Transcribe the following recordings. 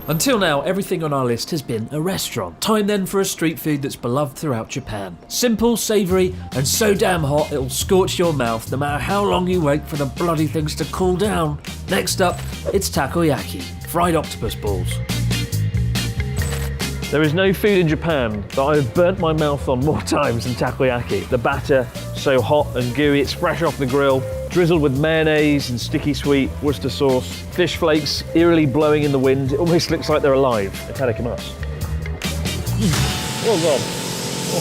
Until now, everything on our list has been a restaurant. Time then for a street food that's beloved throughout Japan. Simple, savoury, and so damn hot it'll scorch your mouth no matter how long you wait for the bloody things to cool down. Next up, it's takoyaki, fried octopus balls. There is no food in Japan that I've burnt my mouth on more times than takoyaki. The batter, so hot and gooey, it's fresh off the grill, drizzled with mayonnaise and sticky sweet Worcester sauce. Fish flakes eerily blowing in the wind. It almost looks like they're alive. Itadakimasu. Oh God.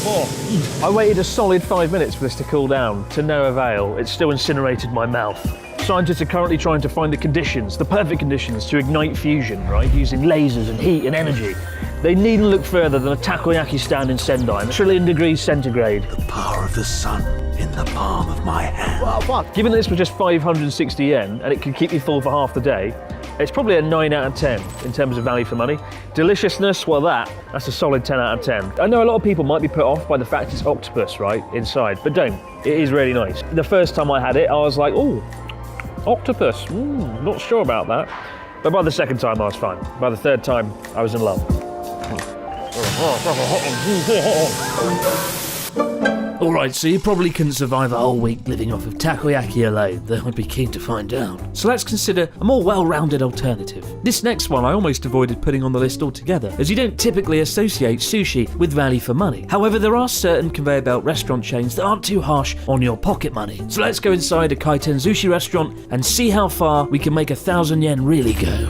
Oh. I waited a solid 5 minutes for this to cool down, to no avail. It still incinerated my mouth. Scientists are currently trying to find the conditions, the perfect conditions to ignite fusion, right? Using lasers and heat and energy. They needn't look further than a takoyaki stand in Sendai, a trillion degrees centigrade. The power of the sun in the palm of my hand. Wow, fuck. Given that this was just 560 yen and it could keep you full for half the day, it's probably a 9 out of 10 in terms of value for money. Deliciousness, well that's a solid 10 out of 10. I know a lot of people might be put off by the fact it's octopus, right, inside, but don't. It is really nice. The first time I had it, I was like, ooh, octopus, not sure about that. But by the second time, I was fine. By the third time, I was in love. Alright, so you probably couldn't survive a whole week living off of takoyaki alone, though I'd be keen to find out. So let's consider a more well-rounded alternative. This next one I almost avoided putting on the list altogether, as you don't typically associate sushi with value for money. However, there are certain conveyor belt restaurant chains that aren't too harsh on your pocket money. So let's go inside a kaiten sushi restaurant and see how far we can make 1,000 yen really go.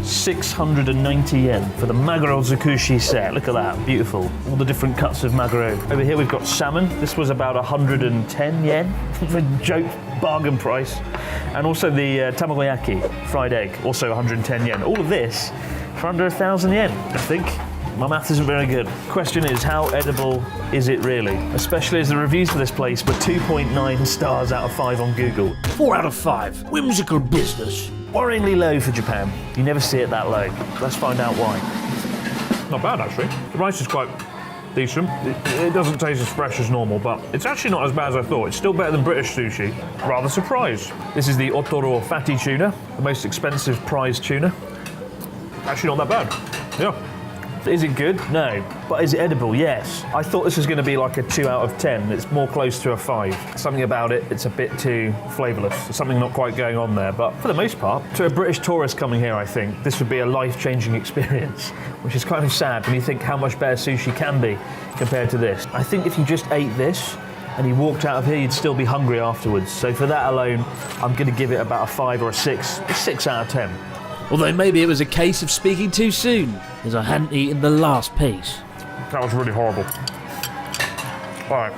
690 yen for the maguro zukushi set. Look at that, beautiful. All the different cuts of maguro. Over here we've got salmon. This was about 110 yen for a joke bargain price. And also the tamagoyaki, fried egg, also 110 yen. All of this for under 1,000 yen, I think. My math isn't very good. Question is, how edible is it really? Especially as the reviews for this place were 2.9 stars out of 5 on Google. 4 out of 5. Whimsical business. Worryingly low for Japan. You never see it that low. Let's find out why. Not bad, actually. The rice is quite decent. It doesn't taste as fresh as normal, but it's actually not as bad as I thought. It's still better than British sushi. Rather surprised. This is the Otoro fatty tuna, the most expensive prize tuna. Actually not that bad. Yeah. Is it good? No. But is it edible? Yes. I thought this was going to be like a 2 out of 10. It's more close to a 5. Something about it, it's a bit too flavourless. There's something not quite going on there. But for the most part, to a British tourist coming here, I think, this would be a life-changing experience, which is kind of sad when you think how much better sushi can be compared to this. I think if you just ate this and you walked out of here, you'd still be hungry afterwards. So for that alone, I'm going to give it about a 5 or a 6. A 6 out of 10. Although maybe it was a case of speaking too soon, as I hadn't eaten the last piece. That was really horrible. Alright.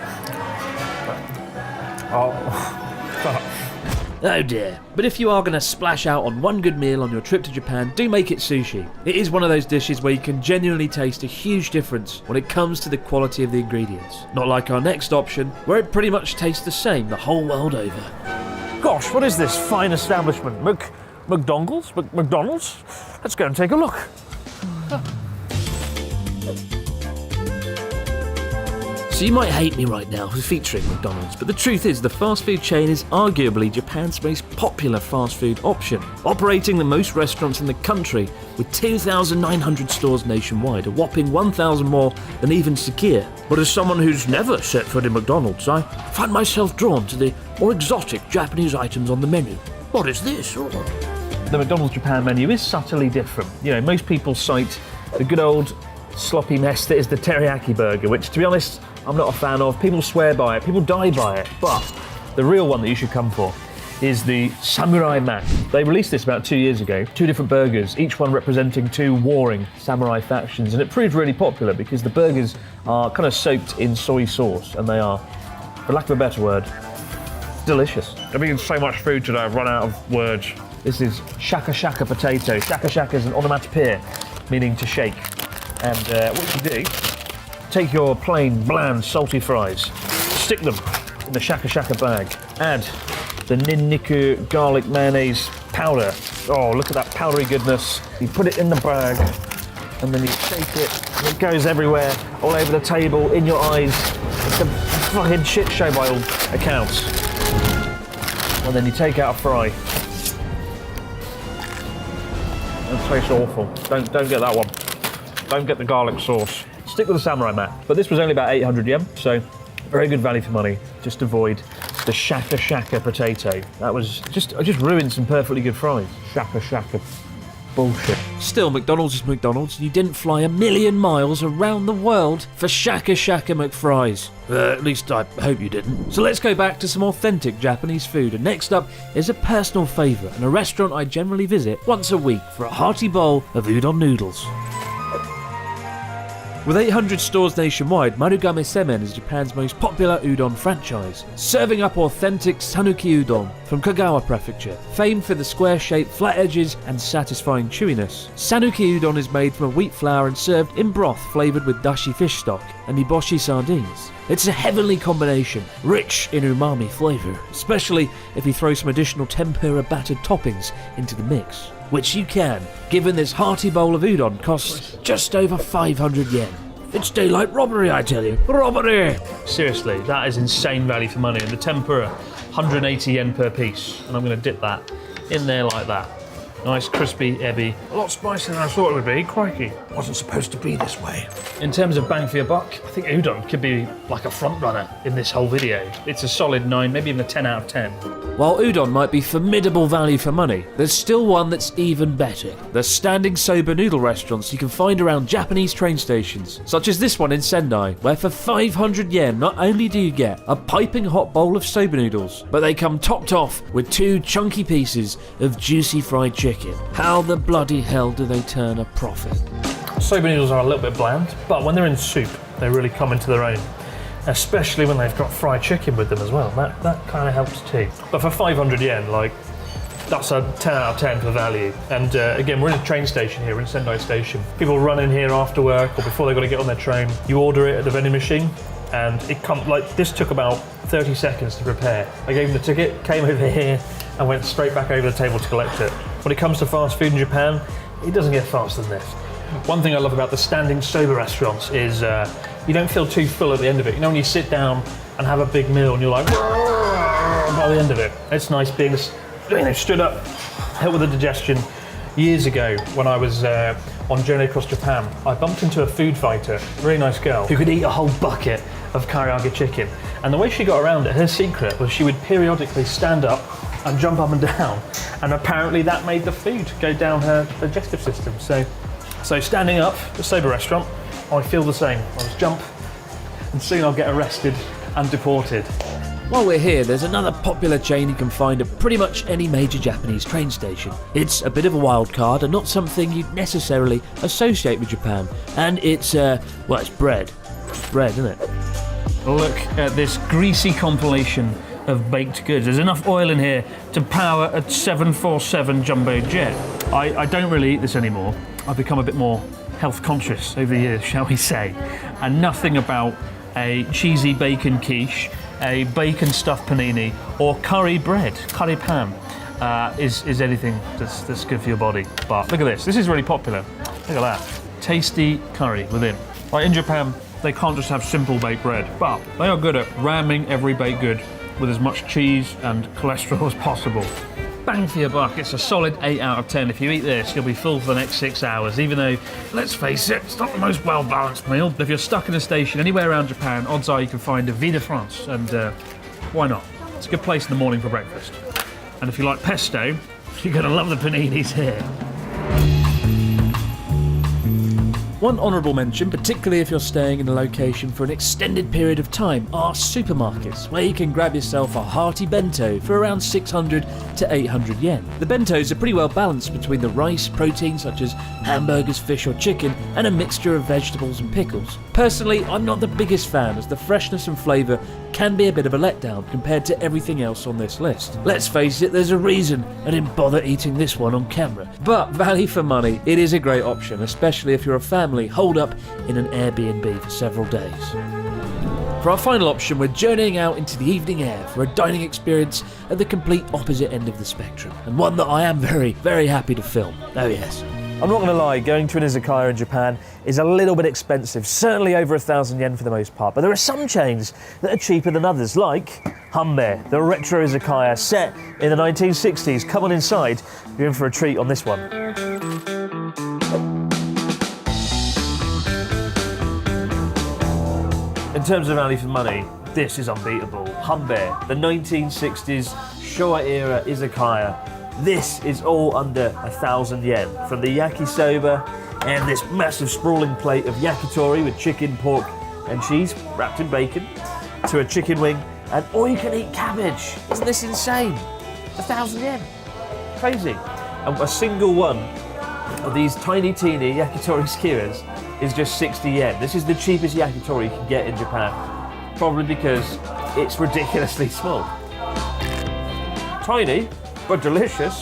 Oh dear. But if you are going to splash out on one good meal on your trip to Japan, do make it sushi. It is one of those dishes where you can genuinely taste a huge difference when it comes to the quality of the ingredients. Not like our next option, where it pretty much tastes the same the whole world over. Gosh, what is this fine establishment? McDonald's? McDonald's? Let's go and take a look. So you might hate me right now for featuring McDonald's, but the truth is the fast food chain is arguably Japan's most popular fast food option, operating the most restaurants in the country with 2,900 stores nationwide, a whopping 1,000 more than even Sukiya. But as someone who's never set foot in McDonald's, I find myself drawn to the more exotic Japanese items on the menu. What is this? Oh. The McDonald's Japan menu is subtly different. You know, most people cite the good old sloppy mess that is the teriyaki burger, which, to be honest, I'm not a fan of. People swear by it, people die by it. But the real one that you should come for is the Samurai Mac. They released this about 2 years ago. 2 different burgers, each one representing 2 warring samurai factions. And it proved really popular because the burgers are kind of soaked in soy sauce, and they are, for lack of a better word, delicious. I've eaten so much food today, I've run out of words. This is shaka shaka potato. Shaka shaka is an onomatopoeia, meaning to shake. And what you do, take your plain, bland, salty fries, stick them in the shaka shaka bag, add the ninniku garlic mayonnaise powder. Oh, look at that powdery goodness. You put it in the bag, and then you shake it, and it goes everywhere, all over the table, in your eyes. It's a fucking shit show by all accounts. And then you take out a fry. That tastes awful. Don't get that one. Don't get the garlic sauce. Stick with the samurai mat. But this was only about 800 yen, so very good value for money. Just avoid the shaka potato. That was I just ruined some perfectly good fries. Shaka bullshit. Still, McDonald's is McDonald's. You didn't fly 1,000,000 miles around the world for Shaka McFries. At least I hope you didn't. So let's go back to some authentic Japanese food. And next up is a personal favourite and a restaurant I generally visit once a week for a hearty bowl of udon noodles. With 800 stores nationwide, Marugame製麺is Japan's most popular udon franchise, serving up authentic Sanuki udon from Kagawa Prefecture. Famed for the square-shaped flat edges and satisfying chewiness, Sanuki udon is made from a wheat flour and served in broth flavoured with dashi fish stock and niboshi sardines. It's a heavenly combination, rich in umami flavour, especially if you throw some additional tempura battered toppings into the mix. Which you can, given this hearty bowl of udon costs just over 500 yen. It's daylight robbery, I tell you. Robbery! Seriously, that is insane value for money. And the tempura, 180 yen per piece. And I'm going to dip that in there like that. Nice, crispy, ebi. A lot spicier than I thought it would be. Crikey. Wasn't supposed to be this way. In terms of bang for your buck, I think udon could be like a front runner in this whole video. It's a solid 9, maybe even a 10 out of 10. While udon might be formidable value for money, there's still one that's even better. The standing soba noodle restaurants you can find around Japanese train stations, such as this one in Sendai, where for 500 yen not only do you get a piping hot bowl of soba noodles, but they come topped off with 2 chunky pieces of juicy fried chicken. How the bloody hell do they turn a profit? Soba noodles are a little bit bland, but when they're in soup, they really come into their own. Especially when they've got fried chicken with them as well. That kind of helps too. But for 500 yen, like, that's a 10 out of 10 for value. And again, we're in a train station here, we're in Sendai Station. People run in here after work or before they've got to get on their train. You order it at the vending machine, and it comes, like, this took about 30 seconds to prepare. I gave him the ticket, came over here, and went straight back over the table to collect it. When it comes to fast food in Japan, it doesn't get faster than this. One thing I love about the standing soba restaurants is you don't feel too full at the end of it. You know, when you sit down and have a big meal and you're like, by the end of it. It's nice being stood up, help with the digestion. Years ago, when I was on journey across Japan, I bumped into a food fighter, a really nice girl, who could eat a whole bucket of karaage chicken. And the way she got around it, her secret was she would periodically stand up and jump up and down. And apparently that made the food go down her digestive system. So standing up at a soba restaurant, I feel the same. I just jump, and soon I'll get arrested and deported. While we're here, there's another popular chain you can find at pretty much any major Japanese train station. It's a bit of a wild card and not something you'd necessarily associate with Japan. And it's, well, it's bread. It's bread, isn't it? Look at this greasy compilation of baked goods. There's enough oil in here to power a 747 jumbo jet. I don't really eat this anymore. I've become a bit more health conscious over the years, shall we say. And nothing about a cheesy bacon quiche, a bacon stuffed panini, or curry bread, curry pan, is anything that's good for your body. But look at this. This is really popular. Look at that. Tasty curry within. Like in Japan, they can't just have simple baked bread, but they are good at ramming every baked good with as much cheese and cholesterol as possible. Bang for your buck, it's a solid 8 out of 10. If you eat this, you'll be full for the next 6 hours, even though, let's face it, it's not the most well-balanced meal. If you're stuck in a station anywhere around Japan, odds are you can find a Vie de France, and why not? It's a good place in the morning for breakfast. And if you like pesto, you're going to love the paninis here. One honourable mention, particularly if you're staying in a location for an extended period of time, are supermarkets, where you can grab yourself a hearty bento for around 600 to 800 yen. The bentos are pretty well balanced between the rice, protein such as hamburgers, fish or chicken, and a mixture of vegetables and pickles. Personally, I'm not the biggest fan, as the freshness and flavour can be a bit of a letdown compared to everything else on this list. Let's face it, there's a reason I didn't bother eating this one on camera. But value for money, it is a great option, especially if you're a family holed up in an Airbnb for several days. For our final option, we're journeying out into the evening air for a dining experience at the complete opposite end of the spectrum, and one that I am very, very happy to film. Oh yes. I'm not going to lie, going to an izakaya in Japan is a little bit expensive, certainly over 1,000 yen for the most part, but there are some chains that are cheaper than others, like Hanbe, the retro izakaya set in the 1960s. Come on inside, you're in for a treat on this one. In terms of value for money, this is unbeatable. Hanbei, the 1960s Showa era izakaya. This is all under 1,000 yen. From the yakisoba and this massive sprawling plate of yakitori with chicken, pork and cheese wrapped in bacon, to a chicken wing and all-you-can-eat cabbage. Isn't this insane? 1,000 yen. Crazy. And a single one of these tiny teeny yakitori skewers is just 60 yen. This is the cheapest yakitori you can get in Japan, probably because it's ridiculously small. Tiny, but delicious.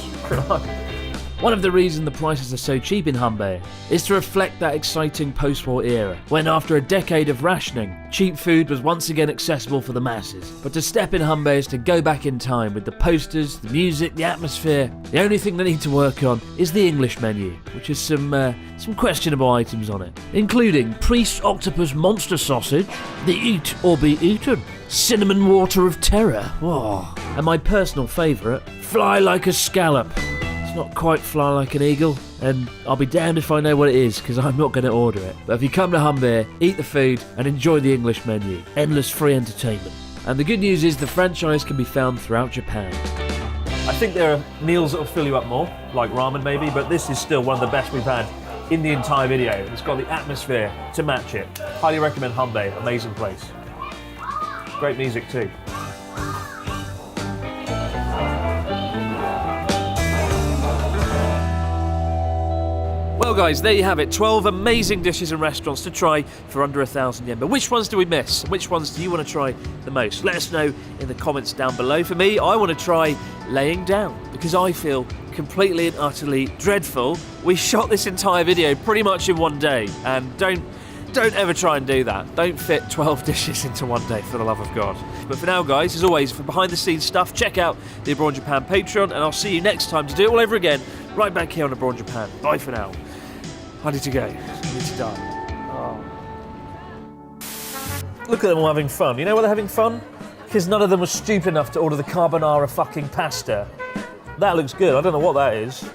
One of the reasons the prices are so cheap in Hanbei is to reflect that exciting post-war era, when after a decade of rationing, cheap food was once again accessible for the masses. But to step in Hanbei is to go back in time with the posters, the music, the atmosphere. The only thing they need to work on is the English menu, which has some questionable items on it, including priest octopus monster sausage, the eat or be eaten, cinnamon water of terror, whoa, and my personal favourite, fly like a scallop. It's not quite fly like an eagle, and I'll be damned if I know what it is, because I'm not going to order it. But if you come to Hanbei, eat the food and enjoy the English menu. Endless free entertainment. And the good news is the franchise can be found throughout Japan. I think there are meals that will fill you up more, like ramen maybe, but this is still one of the best we've had in the entire video. It's got the atmosphere to match it. Highly recommend Hanbei, amazing place. Great music too. Well guys, there you have it, 12 amazing dishes and restaurants to try for under 1,000 yen. But which ones do we miss? Which ones do you want to try the most? Let us know in the comments down below. For me, I want to try laying down, because I feel completely and utterly dreadful. We shot this entire video pretty much in one day, and don't ever try and do that. Don't fit 12 dishes into one day, for the love of God. But for now guys, as always, for behind the scenes stuff, check out the Abroad Japan Patreon, and I'll see you next time to do it all over again, right back here on Abroad Japan. Bye for now. I need to go. I need to die. Oh. Look at them all having fun. You know why they're having fun? Because none of them was stupid enough to order the carbonara fucking pasta. That looks good. I don't know what that is.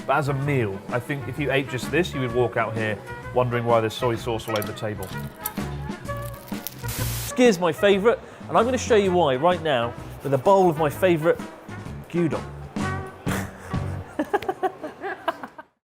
But as a meal, I think if you ate just this, you would walk out here wondering why there's soy sauce all over the table. Skyr is my favourite, and I'm going to show you why right now with a bowl of my favourite gyudon.